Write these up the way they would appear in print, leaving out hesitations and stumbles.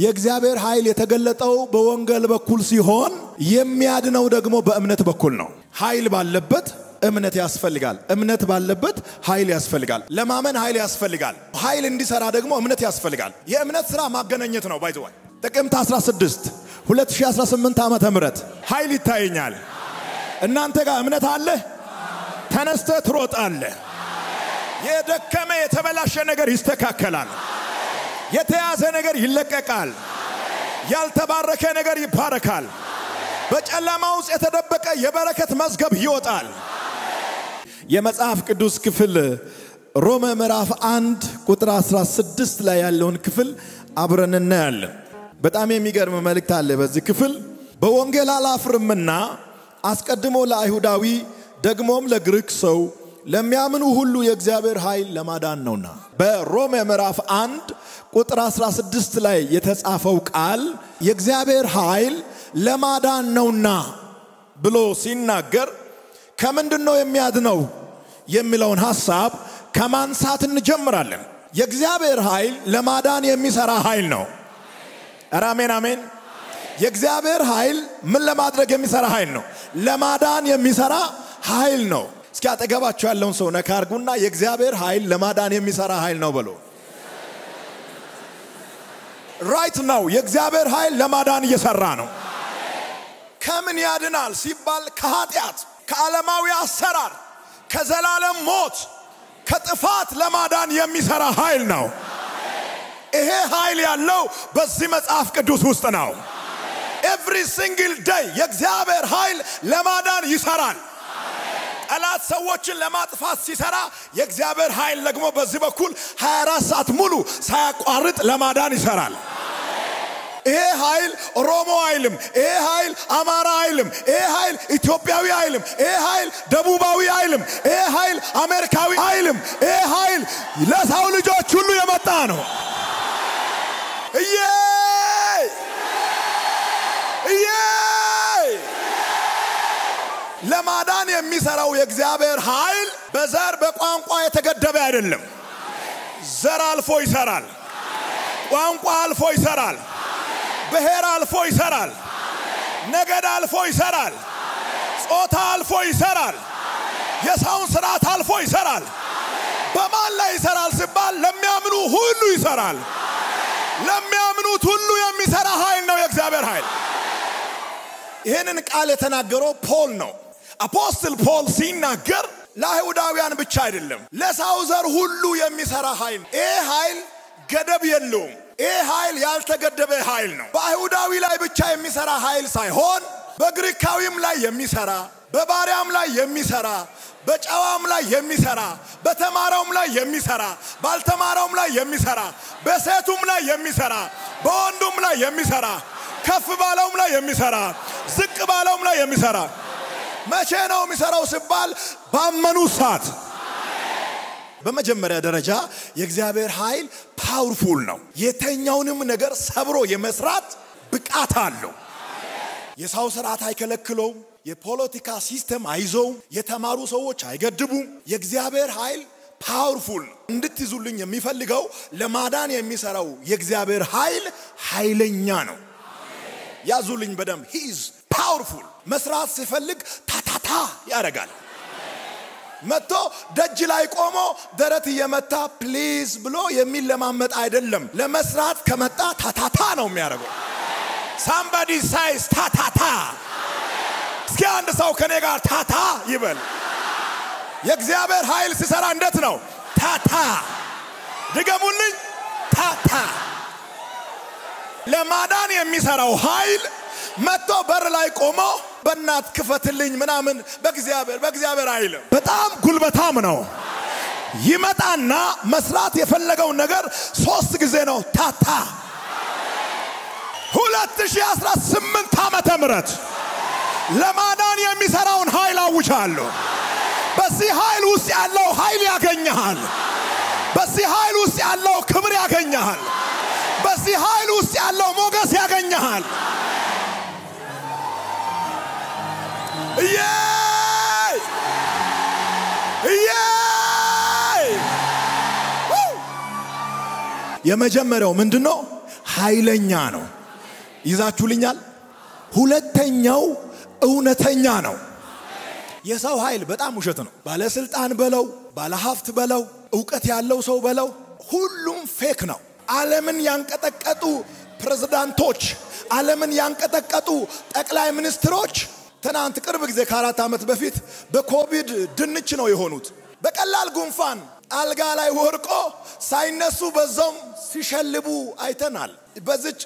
የእግዚአብሔር ኃይል የተገለጠው በወንጌል በኩል ሲሆን የሚያድነው ደግሞ በእምነት በኩል ነው። ኃይል ባለበት እምነት ያስፈልጋል። እምነት ባለበት ኃይል ያስፈልጋል። ለማመን ኃይል ያስፈልጋል። ኃይል እንዲሰራ ደግሞ እምነት ያስፈልጋል። የእምነት ሥራ ማገናኘት ነው። ባይዘዋይ ጥቅምት 16 2018 ዓመተ ምህረት ኃይል ይታየኛል። እናንተ ጋር እምነት አለ? ተነስተ ትሮጣለህ። የደከመ የተበላሸ ነገር ይስተካከላል። የተያዘ ነገር ይለቀቃል። ያልተባረከ ነገር ይባረካል። በጨለማ ውስጥ የተደበቀ የበረከት መዝገብ ይወጣል። የመጽሐፍ ቅዱስ ክፍል ሮሜ ምዕራፍ 1 ቁጥር 16 ላይ ያለውን ክፍል አብረን እናያለን። በጣም የሚገርም መልእክት አለ በዚህ ክፍል። በወንጌል አላፍርምና አስቀድሞ ለአይሁዳዊ ደግሞም ለግሪክ ሰው ለሚያምኑ ሁሉ የእግዚአብሔር ኃይል ለማዳን ነውና። በሮሜ ምዕራፍ 1 ቁጥር 16 ላይ የተጻፈው ቃል የእግዚአብሔር ኃይል ለማዳን ነውና ብሎ ሲናገር ከምንድነው የሚያድነው የሚለውን ሐሳብ ከማንሳት እንጀምራለን። የእግዚአብሔር ኃይል ለማዳን የሚሰራ ኃይል ነው። አሜን አሜን። የእግዚአብሔር ኃይል ምን ለማድረግ የሚሰራ ኃይል ነው? ለማዳን የሚሰራ ኃይል ነው። እስኪ አጠገባችሁ ያለውን ሰው ነካ አርጉና የእግዚአብሔር ኃይል ለማዳን የሚሰራ ኃይል ነው በሉ። ራይት ነው። የእግዚአብሔር ኃይል ለማዳን እየሰራ ነው። ከምን ያድናል ሲባል ከኃጢአት፣ ከዓለማዊ አሰራር፣ ከዘላለም ሞት፣ ከጥፋት ለማዳን የሚሰራ ኃይል ነው። ይሄ ኃይል ያለው በዚህ መጽሐፍ ቅዱስ ውስጥ ነው። every single day የእግዚአብሔር ኃይል ለማዳን ይሰራል። ጠላት ሰዎችን ለማጥፋት ሲሰራ የእግዚአብሔር ኃይል ደግሞ በዚህ በኩል 24 ሰዓት ሙሉ ሳያቋርጥ ለማዳን ይሰራል። ይሄ ኃይል ኦሮሞ አይልም፣ ይሄ ኃይል አማራ አይልም፣ ይሄ ኃይል ኢትዮጵያዊ አይልም፣ ይሄ ኃይል ደቡባዊ አይልም፣ ይሄ ኃይል አሜሪካዊ አይልም። ይሄ ኃይል ለሰው ልጆች ሁሉ የመጣ ነው። ለማዳን የሚሰራው የእግዚአብሔር ኃይል በዘር በቋንቋ የተገደበ አይደለም። ዘር አልፎ ይሰራል። ቋንቋ አልፎ ይሰራል። ብሔር አልፎ ይሰራል። ነገድ አልፎ ይሰራል። ጾታ አልፎ ይሰራል። የሰውን ስርዓት አልፎ ይሰራል። በማን ላይ ይሰራል ሲባል ለሚያምኑ ሁሉ ይሰራል። ለሚያምኑት ሁሉ የሚሰራ ኃይል ነው የእግዚአብሔር ኃይል። ይሄንን ቃል የተናገረው ፖል ነው። አፖስትል ፖል ሲናገር ለአይሁዳውያን ብቻ አይደለም፣ ለሰው ዘር ሁሉ የሚሰራ ኃይል። ይሄ ኃይል ገደብ የለውም። ይሄ ኃይል ያልተገደበ ኃይል ነው። በአይሁዳዊ ላይ ብቻ የሚሰራ ኃይል ሳይሆን በግሪካዊም ላይ የሚሰራ፣ በባሪያም ላይ የሚሰራ፣ በጨዋም ላይ የሚሰራ፣ በተማረውም ላይ የሚሰራ፣ ባልተማረውም ላይ የሚሰራ፣ በሴቱም ላይ የሚሰራ፣ በወንዱም ላይ የሚሰራ፣ ከፍ ባለውም ላይ የሚሰራ፣ ዝቅ ባለውም ላይ የሚሰራ። መቼ ነው የሚሰራው ሲባል ባመኑ ሰዓት። በመጀመሪያ ደረጃ የእግዚአብሔር ኃይል ፓወርፉል ነው። የተኛውንም ነገር ሰብሮ የመስራት ብቃት አለው። የሰው ስርዓት አይከለክለውም። የፖለቲካ ሲስተም አይዘውም። የተማሩ ሰዎች አይገድቡም። የእግዚአብሔር ኃይል ፓወርፉል ነው። እንድትይዙልኝ የሚፈልገው ለማዳን የሚሰራው የእግዚአብሔር ኃይል ኃይለኛ ነው። ያዙልኝ በደንብ። he is powerful። መስራት ሲፈልግ ታታታ ያደርጋል። መጥቶ ደጅ ላይ ቆሞ ደረት እየመታ ፕሊዝ ብሎ የሚለማመጥ አይደለም። ለመስራት ከመጣ ታታታ ነው የሚያደርገው። somebody says ታታታ። እስኪ አንድ ሰው ከኔ ጋር ታታ ይበል። የእግዚአብሔር ኃይል ሲሰራ እንዴት ነው? ታታ። ድገሙልኝ። ታታ። ለማዳን የሚሰራው ኃይል መጥቶ በር ላይ ቆሞ በእናት ክፈትልኝ ምናምን በእግዚአብሔር ኃይል በጣም ጉልበታም ነው። ይመጣና መስራት የፈለገው ነገር 3 ጊዜ ነው ታታ። 2018 ዓመተ ምህረት ለማዳን የሚሰራውን ኃይል አውጃለሁ። በዚህ ኃይል ውስጥ ያለው ኃይል ያገኛል። በዚህ ኃይል ውስጥ ያለው ክብር ያገኛል። በዚህ ኃይል ውስጥ ያለው ሞገስ ያገኛል። የመጀመሪያው ምንድነው? ኃይለኛ ነው። ይዛችሁልኛል? ሁለተኛው እውነተኛ ነው። የሰው ኃይል በጣም ውሸት ነው። ባለስልጣን በለው፣ ባለሀብት በለው፣ ዕውቀት ያለው ሰው በለው፣ ሁሉም ፌክ ነው። ዓለምን ያንቀጠቀጡ ፕሬዝዳንቶች፣ ዓለምን ያንቀጠቀጡ ጠቅላይ ሚኒስትሮች ትናንት ቅርብ ጊዜ ከ4 ዓመት በፊት በኮቪድ ድንች ነው የሆኑት። በቀላል ጉንፋን አልጋ ላይ ወርቆ ሳይነሱ በዛም ሲሸልቡ አይተናል። በዚች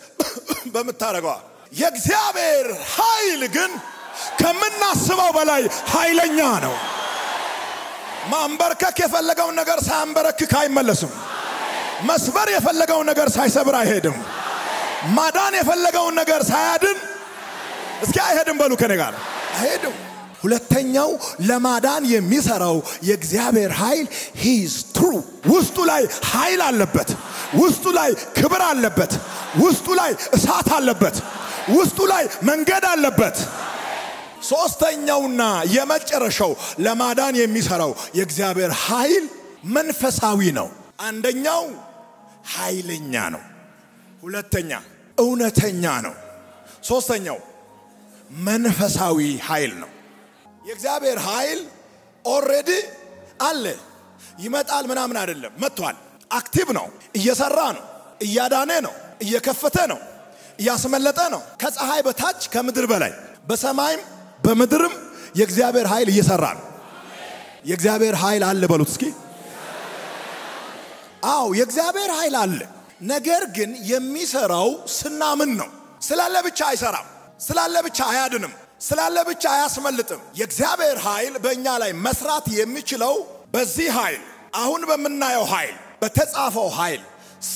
በመታረጋው የእግዚአብሔር ኃይል ግን ከምናስበው በላይ ኃይለኛ ነው። ማንበርከክ የፈለገው ነገር ሳያንበረክክ አይመለስም። መስበር የፈለገው ነገር ሳይሰብር አይሄድም። ማዳን የፈለገው ነገር ሳያድን እስኪ አይሄድም በሉ ከኔ ጋር አይሄድም። ሁለተኛው ለማዳን የሚሰራው የእግዚአብሔር ኃይል he is true። ውስጡ ላይ ኃይል አለበት፣ ውስጡ ላይ ክብር አለበት፣ ውስጡ ላይ እሳት አለበት፣ ውስጡ ላይ መንገድ አለበት። ሶስተኛውና የመጨረሻው ለማዳን የሚሰራው የእግዚአብሔር ኃይል መንፈሳዊ ነው። አንደኛው ኃይለኛ ነው፣ ሁለተኛ እውነተኛ ነው፣ ሶስተኛው መንፈሳዊ ኃይል ነው። የእግዚአብሔር ኃይል ኦሬዲ አለ፣ ይመጣል ምናምን አይደለም፣ መጥቷል። አክቲቭ ነው፣ እየሰራ ነው፣ እያዳነ ነው፣ እየከፈተ ነው፣ እያስመለጠ ነው። ከፀሐይ በታች ከምድር በላይ በሰማይም በምድርም የእግዚአብሔር ኃይል እየሰራ ነው። የእግዚአብሔር ኃይል አለ በሉት እስኪ። አዎ የእግዚአብሔር ኃይል አለ። ነገር ግን የሚሰራው ስናምን ነው። ስላለ ብቻ አይሰራም፣ ስላለ ብቻ አያድንም፣ ስላለ ብቻ አያስመልጥም። የእግዚአብሔር ኃይል በእኛ ላይ መስራት የሚችለው በዚህ ኃይል፣ አሁን በመናየው ኃይል፣ በተጻፈው ኃይል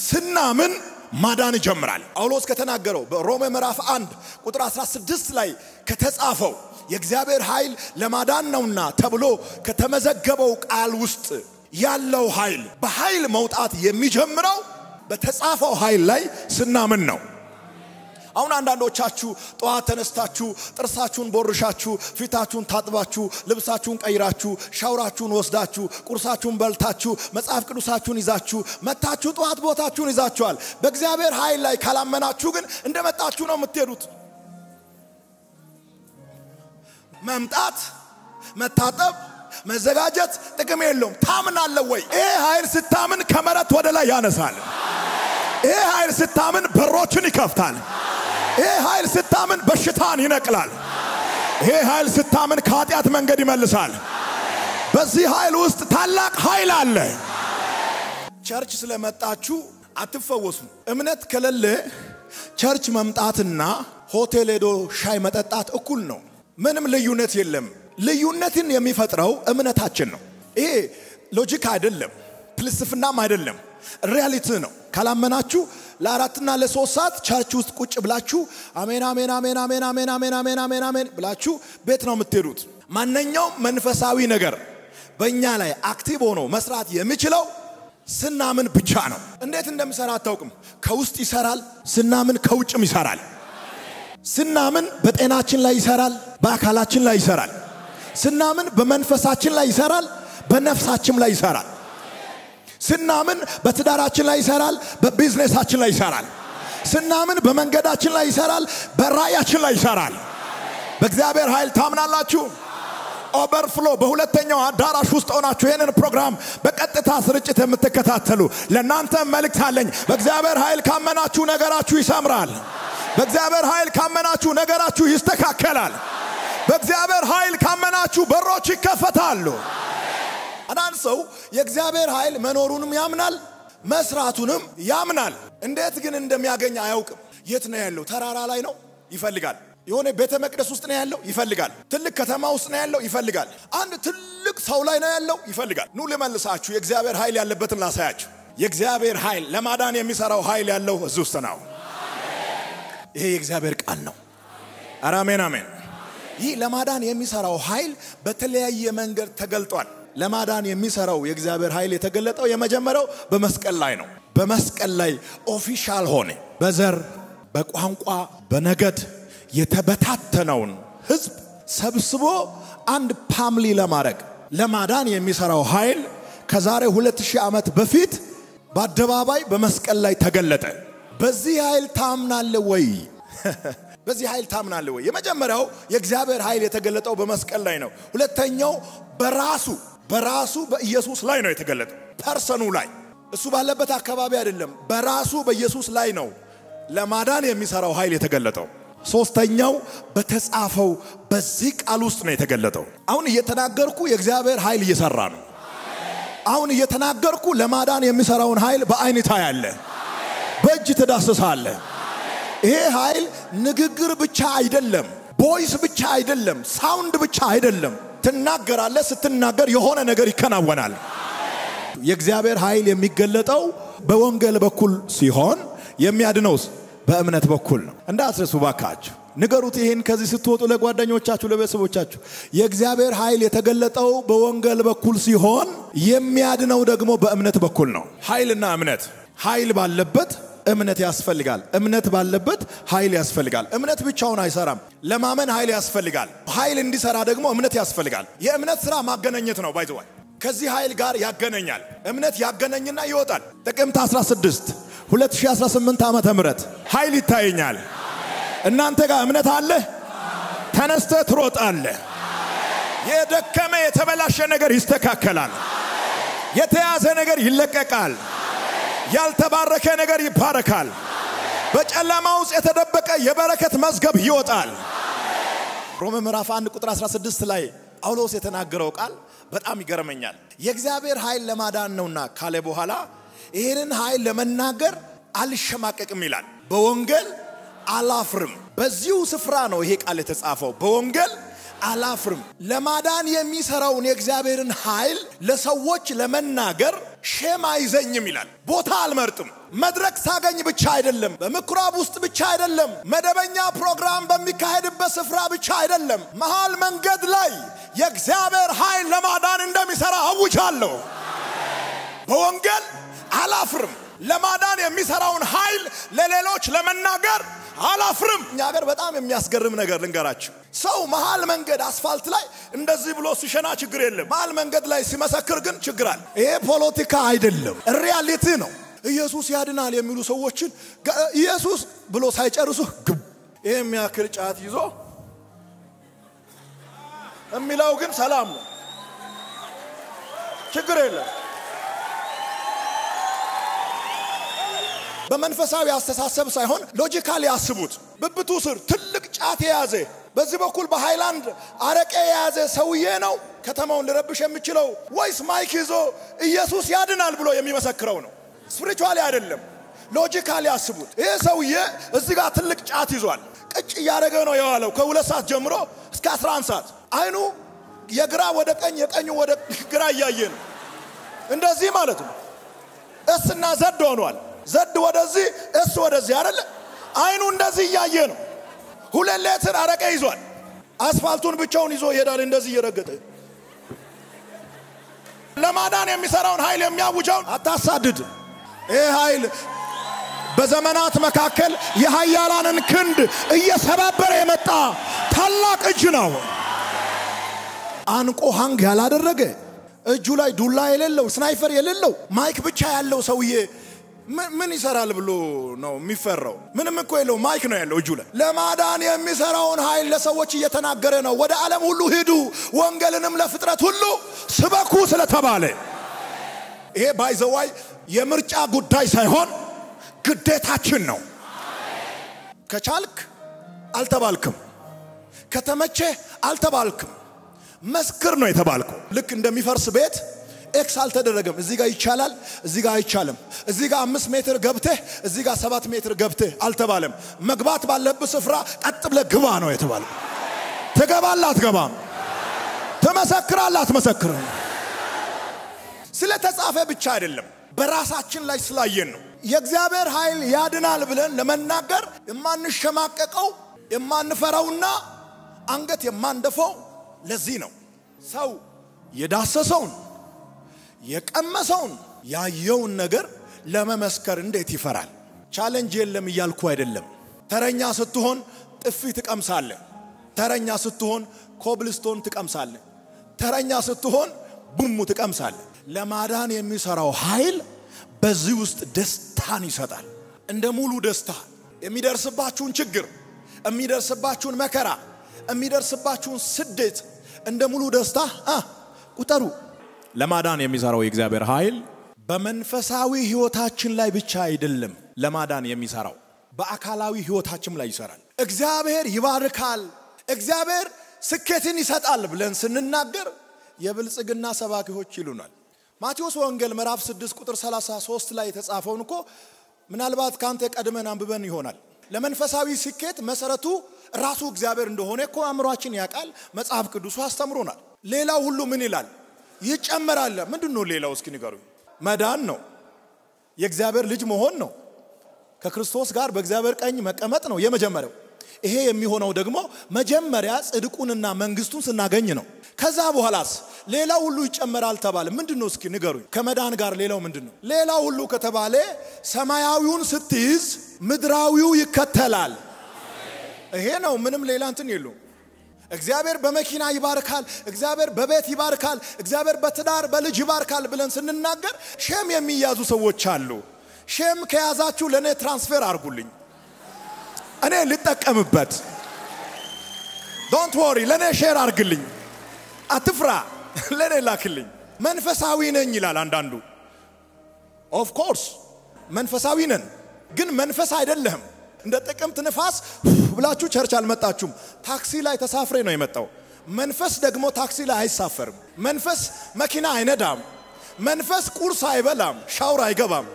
ስናምን ማዳን ይጀምራል። ጳውሎስ ከተናገረው በሮሜ ምዕራፍ 1 ቁጥር 16 ላይ ከተጻፈው የእግዚአብሔር ኃይል ለማዳን ነውና ተብሎ ከተመዘገበው ቃል ውስጥ ያለው ኃይል በኃይል መውጣት የሚጀምረው በተጻፈው ኃይል ላይ ስናምን ነው። አሁን አንዳንዶቻችሁ ጧት ተነስታችሁ ጥርሳችሁን ቦርሻችሁ ፊታችሁን ታጥባችሁ ልብሳችሁን ቀይራችሁ ሻውራችሁን ወስዳችሁ ቁርሳችሁን በልታችሁ መጽሐፍ ቅዱሳችሁን ይዛችሁ መታችሁ ጧት ቦታችሁን ይዛችኋል። በእግዚአብሔር ኃይል ላይ ካላመናችሁ ግን እንደመጣችሁ ነው የምትሄዱት። መምጣት፣ መታጠብ፣ መዘጋጀት ጥቅም የለውም። ታምናለህ ወይ? ይሄ ኃይል ስታምን ከመሬት ወደ ላይ ያነሳል። ይሄ ኃይል ስታምን በሮችን ይከፍታል። ይሄ ኃይል ስታምን በሽታን ይነቅላል። ይሄ ኃይል ስታምን ከኃጢአት መንገድ ይመልሳል። በዚህ ኃይል ውስጥ ታላቅ ኃይል አለ። ቸርች ስለመጣችሁ አትፈወሱም። እምነት ከሌለ ቸርች መምጣትና ሆቴል ሄዶ ሻይ መጠጣት እኩል ነው። ምንም ልዩነት የለም። ልዩነትን የሚፈጥረው እምነታችን ነው። ይሄ ሎጂክ አይደለም፣ ፍልስፍናም አይደለም፣ ሪያሊቲ ነው። ካላመናችሁ ለአራትና ለሶስት ሰዓት ቸርች ውስጥ ቁጭ ብላችሁ አሜን አሜን አሜን አሜን አሜን አሜን አሜን አሜን አሜን ብላችሁ ቤት ነው የምትሄዱት። ማንኛውም መንፈሳዊ ነገር በእኛ ላይ አክቲቭ ሆኖ መስራት የሚችለው ስናምን ብቻ ነው። እንዴት እንደሚሰራ አታውቅም። ከውስጥ ይሰራል፣ ስናምን ከውጭም ይሰራል። ስናምን በጤናችን ላይ ይሰራል፣ በአካላችን ላይ ይሰራል። ስናምን በመንፈሳችን ላይ ይሰራል፣ በነፍሳችን ላይ ይሰራል። ስናምን በትዳራችን ላይ ይሰራል፣ በቢዝነሳችን ላይ ይሰራል። ስናምን በመንገዳችን ላይ ይሰራል፣ በራእያችን ላይ ይሰራል። በእግዚአብሔር ኃይል ታምናላችሁ? ኦቨርፍሎ በሁለተኛው አዳራሽ ውስጥ ሆናችሁ ይሄንን ፕሮግራም በቀጥታ ስርጭት የምትከታተሉ ለእናንተ መልእክት አለኝ። በእግዚአብሔር ኃይል ካመናችሁ ነገራችሁ ይሰምራል። በእግዚአብሔር ኃይል ካመናችሁ ነገራችሁ ይስተካከላል። በእግዚአብሔር ኃይል ካመናችሁ በሮች ይከፈታሉ። አንዳንድ ሰው የእግዚአብሔር ኃይል መኖሩንም ያምናል፣ መስራቱንም ያምናል። እንዴት ግን እንደሚያገኝ አያውቅም። የት ነው ያለው? ተራራ ላይ ነው? ይፈልጋል። የሆነ ቤተ መቅደስ ውስጥ ነው ያለው? ይፈልጋል። ትልቅ ከተማ ውስጥ ነው ያለው? ይፈልጋል። አንድ ትልቅ ሰው ላይ ነው ያለው? ይፈልጋል። ኑ ልመልሳችሁ፣ የእግዚአብሔር ኃይል ያለበትን ላሳያችሁ። የእግዚአብሔር ኃይል ለማዳን የሚሰራው ኃይል ያለው እዚህ ውስጥ ነው። ይሄ የእግዚአብሔር ቃል ነው። አሜን አሜን። ይህ ለማዳን የሚሰራው ኃይል በተለያየ መንገድ ተገልጧል። ለማዳን የሚሰራው የእግዚአብሔር ኃይል የተገለጠው የመጀመሪያው በመስቀል ላይ ነው። በመስቀል ላይ ኦፊሻል ሆነ። በዘር በቋንቋ በነገድ የተበታተነውን ህዝብ ሰብስቦ አንድ ፋሚሊ ለማድረግ ለማዳን የሚሰራው ኃይል ከዛሬ 2000 ዓመት በፊት በአደባባይ በመስቀል ላይ ተገለጠ። በዚህ ኃይል ታምናለህ ወይ? በዚህ ኃይል ታምናለህ ወይ? የመጀመሪያው የእግዚአብሔር ኃይል የተገለጠው በመስቀል ላይ ነው። ሁለተኛው በራሱ በኢየሱስ ላይ ነው የተገለጠው። ፐርሰኑ ላይ እሱ ባለበት አካባቢ አይደለም፣ በራሱ በኢየሱስ ላይ ነው ለማዳን የሚሰራው ኃይል የተገለጠው። ሶስተኛው በተጻፈው በዚህ ቃል ውስጥ ነው የተገለጠው። አሁን እየተናገርኩ የእግዚአብሔር ኃይል እየሰራ ነው። አሁን እየተናገርኩ ለማዳን የሚሰራውን ኃይል በአይን ታያለህ፣ በእጅ ትዳስሳለህ። ይሄ ኃይል ንግግር ብቻ አይደለም፣ ቮይስ ብቻ አይደለም፣ ሳውንድ ብቻ አይደለም። ትናገራለህ፣ ስትናገር የሆነ ነገር ይከናወናል። የእግዚአብሔር ኃይል የሚገለጠው በወንጌል በኩል ሲሆን የሚያድነውስ በእምነት በኩል ነው። እንዳትረሱ ባካችሁ፣ ንገሩት ይሄን ከዚህ ስትወጡ ለጓደኞቻችሁ፣ ለቤተሰቦቻችሁ። የእግዚአብሔር ኃይል የተገለጠው በወንጌል በኩል ሲሆን የሚያድነው ደግሞ በእምነት በኩል ነው። ኃይልና እምነት፣ ኃይል ባለበት እምነት ያስፈልጋል። እምነት ባለበት ኃይል ያስፈልጋል። እምነት ብቻውን አይሰራም። ለማመን ኃይል ያስፈልጋል። ኃይል እንዲሰራ ደግሞ እምነት ያስፈልጋል። የእምነት ስራ ማገናኘት ነው። ባይዘዋይ ከዚህ ኃይል ጋር ያገናኛል። እምነት ያገናኝና ይወጣል። ጥቅምት 16 2018 ዓመተ ምህረት ኃይል ይታየኛል። እናንተ ጋር እምነት አለ? ተነስተህ ትሮጣለህ። የደከመ የተበላሸ ነገር ይስተካከላል። የተያዘ ነገር ይለቀቃል። ያልተባረከ ነገር ይባረካል። በጨለማ ውስጥ የተደበቀ የበረከት መዝገብ ይወጣል። ሮሜ ምዕራፍ 1 ቁጥር 16 ላይ ጳውሎስ የተናገረው ቃል በጣም ይገርመኛል። የእግዚአብሔር ኃይል ለማዳን ነውና ካለ በኋላ ይሄንን ኃይል ለመናገር አልሸማቀቅም ይላል። በወንጌል አላፍርም። በዚሁ ስፍራ ነው ይሄ ቃል የተጻፈው። በወንጌል አላፍርም። ለማዳን የሚሰራውን የእግዚአብሔርን ኃይል ለሰዎች ለመናገር ሼም አይዘኝም ይላል። ቦታ አልመርጥም። መድረክ ሳገኝ ብቻ አይደለም፣ በምኩራብ ውስጥ ብቻ አይደለም፣ መደበኛ ፕሮግራም በሚካሄድበት ስፍራ ብቻ አይደለም፣ መሃል መንገድ ላይ የእግዚአብሔር ኃይል ለማዳን እንደሚሰራ አውጃለሁ። በወንጌል አላፍርም። ለማዳን የሚሰራውን ኃይል ለሌሎች ለመናገር አላፍርም። እኛ ሀገር በጣም የሚያስገርም ነገር ልንገራችሁ። ሰው መሃል መንገድ አስፋልት ላይ እንደዚህ ብሎ ሲሸና ችግር የለም፣ መሃል መንገድ ላይ ሲመሰክር ግን ችግር አለ። ይሄ ፖለቲካ አይደለም፣ ሪያሊቲ ነው። ኢየሱስ ያድናል የሚሉ ሰዎችን ኢየሱስ ብሎ ሳይጨርሱ ግብ ይሄ የሚያክል ጫት ይዞ የሚለው ግን ሰላም ነው፣ ችግር የለም። በመንፈሳዊ አስተሳሰብ ሳይሆን ሎጂካሊ ያስቡት። ብብቱ ስር ትልቅ ጫት የያዘ በዚህ በኩል በሃይላንድ አረቄ የያዘ ሰውዬ ነው ከተማውን ሊረብሽ የሚችለው ወይስ ማይክ ይዞ ኢየሱስ ያድናል ብሎ የሚመሰክረው ነው? ስፒሪቹዋሊ አይደለም፣ ሎጂካሊ ያስቡት። ይሄ ሰውዬ እዚህ ጋር ትልቅ ጫት ይዟል። ቅጭ እያደረገ ነው የዋለው ከ2 ሰዓት ጀምሮ እስከ 11 ሰዓት። አይኑ የግራ ወደ ቀኝ የቀኙ ወደ ግራ እያየ ነው። እንደዚህ ማለት ነው። እስና ዘድ ሆኗል። ዘድ ወደዚህ እሱ ወደዚህ አይደለ? አይኑ እንደዚህ እያየ ነው። 2 ሊትር አረቄ ይዟል። አስፋልቱን ብቻውን ይዞ ይሄዳል እንደዚህ እየረገጠ። ለማዳን የሚሰራውን ኃይል የሚያውጃውን አታሳድድ። ይሄ ኃይል በዘመናት መካከል የኃያላንን ክንድ እየሰባበረ የመጣ ታላቅ እጅ ነው። አንቆ ሃንግ ያላደረገ እጁ ላይ ዱላ የሌለው ስናይፐር የሌለው ማይክ ብቻ ያለው ሰውዬ ምን ይሰራል ብሎ ነው የሚፈራው? ምንም እኮ የለው፣ ማይክ ነው ያለው እጁ ላይ። ለማዳን የሚሰራውን ኃይል ለሰዎች እየተናገረ ነው። ወደ ዓለም ሁሉ ሂዱ ወንጌልንም ለፍጥረት ሁሉ ስበኩ ስለተባለ ይሄ ባይዘዋይ የምርጫ ጉዳይ ሳይሆን ግዴታችን ነው። ከቻልክ አልተባልክም፣ ከተመቸ አልተባልክም፣ መስክር ነው የተባልከው። ልክ እንደሚፈርስ ቤት ኤክስ አልተደረገም። እዚህ ጋር ይቻላል፣ እዚህ ጋር አይቻልም። እዚህ ጋር 5 ሜትር ገብተህ እዚህ ጋር 7 ሜትር ገብተህ አልተባለም። መግባት ባለበት ስፍራ ቀጥ ብለህ ግባ ነው የተባለው። ትገባለህ አትገባም? ትመሰክራለህ አትመሰክርም? ስለተጻፈ ብቻ አይደለም፣ በራሳችን ላይ ስላየን ነው። የእግዚአብሔር ኃይል ያድናል ብለን ለመናገር የማንሸማቀቀው የማንፈራውና አንገት የማንደፈው ለዚህ ነው። ሰው የዳሰሰውን የቀመሰውን ያየውን ነገር ለመመስከር እንዴት ይፈራል? ቻሌንጅ የለም እያልኩ አይደለም። ተረኛ ስትሆን ጥፊ ትቀምሳለህ። ተረኛ ስትሆን ኮብልስቶን ትቀምሳለህ። ተረኛ ስትሆን ቡሙ ትቀምሳለህ። ለማዳን የሚሰራው ኃይል በዚህ ውስጥ ደስታን ይሰጣል። እንደ ሙሉ ደስታ የሚደርስባችሁን ችግር የሚደርስባችሁን መከራ የሚደርስባችሁን ስደት እንደ ሙሉ ደስታ ቁጠሩ ለማዳን የሚሰራው የእግዚአብሔር ኃይል በመንፈሳዊ ህይወታችን ላይ ብቻ አይደለም ለማዳን የሚሰራው በአካላዊ ህይወታችን ላይ ይሰራል እግዚአብሔር ይባርካል እግዚአብሔር ስኬትን ይሰጣል ብለን ስንናገር የብልጽግና ሰባኪዎች ይሉናል ማቴዎስ ወንጌል ምዕራፍ 6 ቁጥር 33 ላይ የተጻፈውን እኮ ምናልባት ካንተ ቀድመን አንብበን ይሆናል ለመንፈሳዊ ስኬት መሰረቱ ራሱ እግዚአብሔር እንደሆነ እኮ አእምሮአችን ያውቃል መጽሐፍ ቅዱስ አስተምሮናል ሌላው ሁሉ ምን ይላል ይጨመራል ምንድነው ሌላው እስኪ ንገሩኝ መዳን ነው የእግዚአብሔር ልጅ መሆን ነው ከክርስቶስ ጋር በእግዚአብሔር ቀኝ መቀመጥ ነው የመጀመሪያው ይሄ የሚሆነው ደግሞ መጀመሪያ ጽድቁንና መንግስቱን ስናገኝ ነው ከዛ በኋላስ ሌላው ሁሉ ይጨመራል ተባለ ምንድነው እስኪ ንገሩኝ ከመዳን ጋር ሌላው ምንድነው ሌላው ሁሉ ከተባለ ሰማያዊውን ስትይዝ ምድራዊው ይከተላል ይሄ ነው ምንም ሌላ እንትን የለው እግዚአብሔር በመኪና ይባርካል እግዚአብሔር በቤት ይባርካል እግዚአብሔር በትዳር በልጅ ይባርካል ብለን ስንናገር ሼም የሚያዙ ሰዎች አሉ ሼም ከያዛችሁ ለኔ ትራንስፈር አርጉልኝ እኔ ልጠቀምበት ዶንት ወሪ ለኔ ሼር አርግልኝ አትፍራ ለኔ ላክልኝ መንፈሳዊ ነኝ ይላል አንዳንዱ ኦፍ ኮርስ መንፈሳዊ ነን ግን መንፈስ አይደለም እንደ ጥቅምት ንፋስ ብላችሁ ቸርች አልመጣችሁም ታክሲ ላይ ተሳፍሬ ነው የመጣው መንፈስ ደግሞ ታክሲ ላይ አይሳፈርም መንፈስ መኪና አይነዳም መንፈስ ቁርስ አይበላም ሻውር አይገባም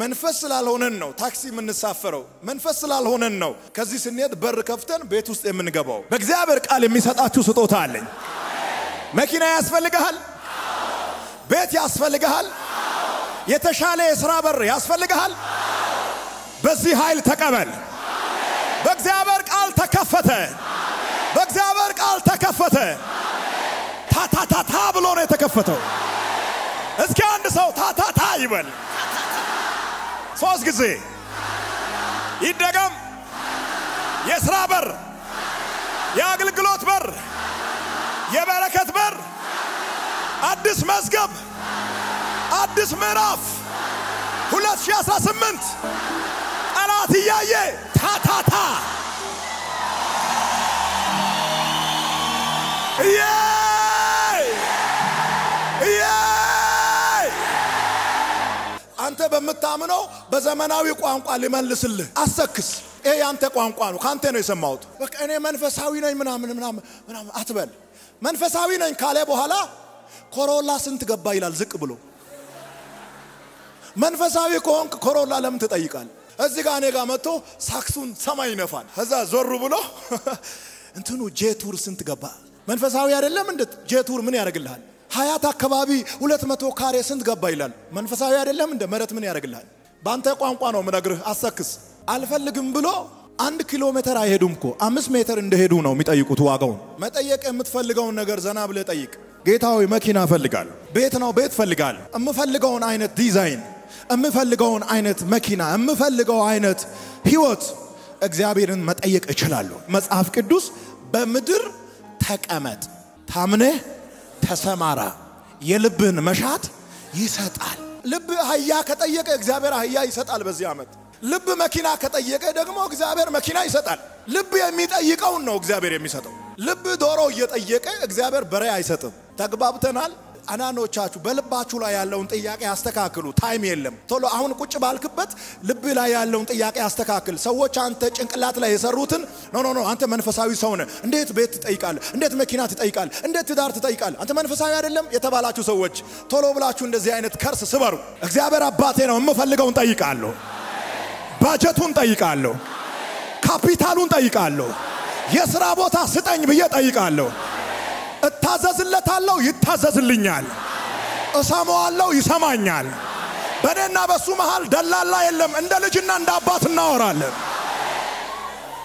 መንፈስ ስላልሆነን ነው ታክሲ የምንሳፈረው መንፈስ ስላልሆነን ነው ከዚህ ስንሄድ በር ከፍተን ቤት ውስጥ የምንገባው በእግዚአብሔር ቃል የሚሰጣችሁ ስጦታ አለኝ መኪና ያስፈልጋል ቤት ያስፈልጋል የተሻለ የሥራ በር ያስፈልጋል በዚህ ኃይል ተቀበል በእግዚአብሔር ቃል ተከፈተ በእግዚአብሔር ቃል ተከፈተ ታታታታ ብሎ ነው የተከፈተው እስኪ አንድ ሰው ታታታ ይበል ሶስት ጊዜ ይደገም የሥራ በር የአገልግሎት በር የበረከት በር አዲስ መዝገብ አዲስ ምዕራፍ 2018 ጠላት ያየ ታታታ አንተ በመታመነው በዘመናዊ ቋንቋ ሊመልስልህ አሰክስ ይሄ ያንተ ቋንቋ ነው ካንተ ነው የሰማሁት በቃ እኔ መንፈሳዊ ነኝ ምናምን አትበል መንፈሳዊ ነኝ ካለ በኋላ ኮሮላ ስንት ገባ ይላል ዝቅ ብሎ መንፈሳዊ ከሆንክ ኮሮላ ለምን ትጠይቃል እዚህ ጋር እኔ ጋር መጥቶ ሳክሱን ሰማይ ይነፋል ከዛ ዞር ብሎ እንትኑ ጄቱር ስንት ገባ መንፈሳዊ አይደለም እንዴ ጄቱር ምን ያደርግልሃል ሀያት አካባቢ 200 ካሬ ስንት ገባ ይላል መንፈሳዊ አይደለም እንዴ መረት ምን ያደርግልሃል ባንተ ቋንቋ ነው ምነግርህ አሰክስ አልፈልግም ብሎ 1 ኪሎ ሜትር አይሄዱምኮ 5 ሜትር እንደሄዱ ነው የሚጠይቁት ዋጋውን መጠየቅ የምትፈልገውን ነገር ዘና ብለ ጠይቅ ጌታዊ መኪና ፈልጋል ቤት ነው ቤት ፈልጋል እምፈልገውን አይነት ዲዛይን እምፈልገውን አይነት መኪና እምፈልገው አይነት ህይወት እግዚአብሔርን መጠየቅ እችላለሁ መጽሐፍ ቅዱስ በምድር ተቀመጥ ታምነህ ተሰማራ የልብን መሻት ይሰጣል ልብ አህያ ከጠየቀ እግዚአብሔር አህያ ይሰጣል በዚህ አመት ልብ መኪና ከጠየቀ ደግሞ እግዚአብሔር መኪና ይሰጣል ልብ የሚጠይቀው ነው እግዚአብሔር የሚሰጠው ልብ ዶሮ እየጠየቀ እግዚአብሔር በሬ አይሰጥም ተግባብተናል አናኖቻችሁ በልባችሁ ላይ ያለውን ጥያቄ አስተካክሉ ታይም የለም ቶሎ አሁን ቁጭ ባልክበት ልብ ላይ ያለውን ጥያቄ አስተካክል ሰዎች አንተ ጭንቅላት ላይ የሰሩትን ኖ አንተ መንፈሳዊ ሰው ነህ እንዴት ቤት ትጠይቃለህ እንዴት መኪና ትጠይቃለህ እንዴት ትዳር ትጠይቃለህ አንተ መንፈሳዊ አይደለም የተባላችሁ ሰዎች ቶሎ ብላችሁ እንደዚህ አይነት ከርስ ስበሩ እግዚአብሔር አባቴ ነው የምፈልገውን ጠይቃለሁ ባጀቱን ጠይቃለሁ ካፒታሉን ጠይቃለሁ የሥራ ቦታ ስጠኝ ብዬ ጠይቃለሁ እታዘዝለታለሁ ይታዘዝልኛል እሰማዋለሁ ይሰማኛል በእኔና በሱ መሃል ደላላ የለም እንደ ልጅና እንደ አባት እናወራለን